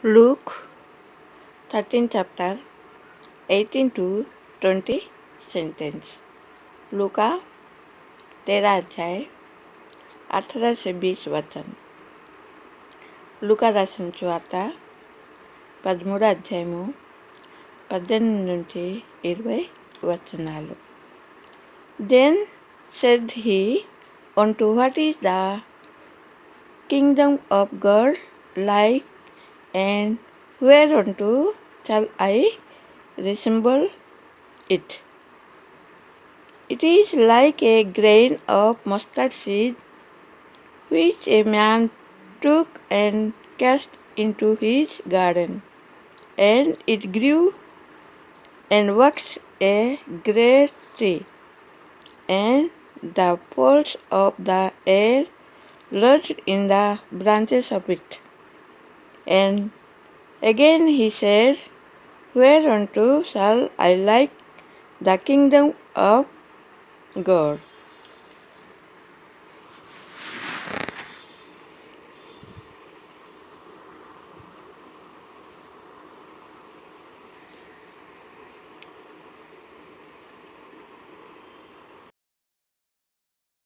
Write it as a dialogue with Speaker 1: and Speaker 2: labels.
Speaker 1: Luke 13 chapter 18 to 20 sentence. लूका 13 अध्याय 18 से 20 వచనం. లూకా రాసిన సువార్త 13 అధ్యాయము 18 నుంచి 20 వచనాలు. Then said he unto what is the kingdom of God like, and whereunto shall I resemble it? It is like a grain of mustard seed, which a man took and cast into his garden, and it grew and waxed a great tree, and the fowls of the air lodged in the branches of it. And again he said, whereunto shall I like the kingdom of God?